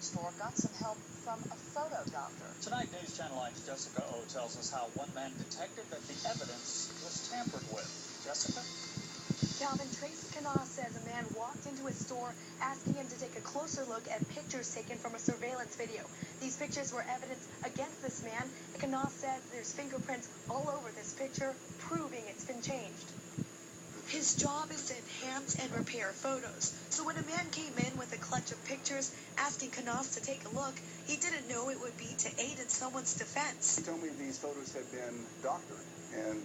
store got some help from a photo doctor. Tonight, News Channel 9's Jessica O tells us how one man detected that the evidence was tampered with. Jessica? Calvin, Tracy Canaz says a man walked into his store asking him to take a closer look at pictures taken from a surveillance video. These pictures were evidence against this man, and Canaz says there's fingerprints all over this picture, proving it's been changed. His job is to enhance and repair photos. So when a man came in with a clutch of pictures asking Canaz to take a look, he didn't know it would be to aid in someone's defense. He told me these photos had been doctored and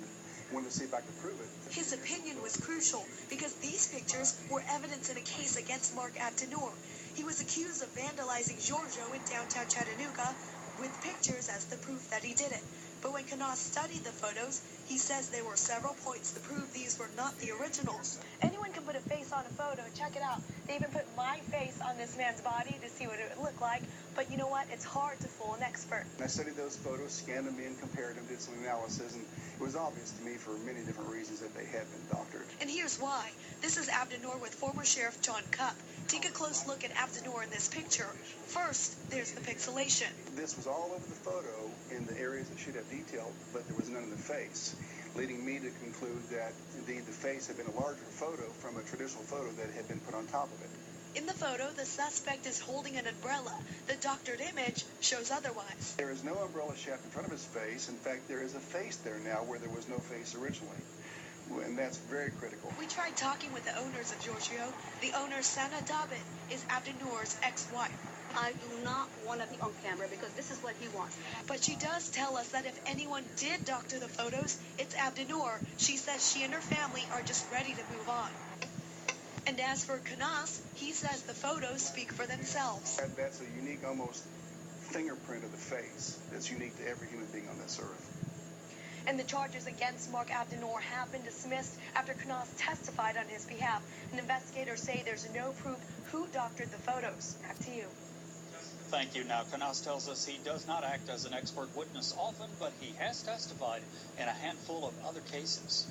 wanted to see if I could prove it. His opinion was crucial because these pictures were evidence in a case against Mark Abdennour. He was accused of vandalizing Giorgio in downtown Chattanooga with pictures as the proof that he did it. But when Canaz studied the photos, he says there were several points to prove these were not the originals. Anyone can put a face on a photo. Check it out. They even put my face on this man's body to see what it would look like. But you know what? It's hard to fool an expert. I studied those photos, scanned them in, compared them, did some analysis, and it was obvious to me for many different reasons that they had been doctored. And here's why. This is Abdennour with former Sheriff John Cupp. Take a close look at Abdennour in this picture. First, there's the pixelation. This was all over the photo in the areas that should have detailed, but there was none in the face, leading me to conclude that indeed the face had been a larger photo from a traditional photo that had been put on top of it. In the photo, the suspect is holding an umbrella. The doctored image shows otherwise. There is no umbrella shaft in front of his face. In fact, there is a face there now where there was no face originally. And that's very critical. We tried talking with the owners of Giorgio. The owner, Sana David, is Abdennour's ex-wife. I do not want to be on camera because this is what he wants. But she does tell us that if anyone did doctor the photos, it's Abdennour. She says she and her family are just ready to move on. And as for Canaz, he says the photos speak for themselves. That's a unique, almost fingerprint of the face that's unique to every human being on this earth. And the charges against Mark Abdennour have been dismissed after Canaz testified on his behalf. And investigators say there's no proof who doctored the photos. Back to you. Thank you. Now, Canaz tells us he does not act as an expert witness often, but he has testified in a handful of other cases.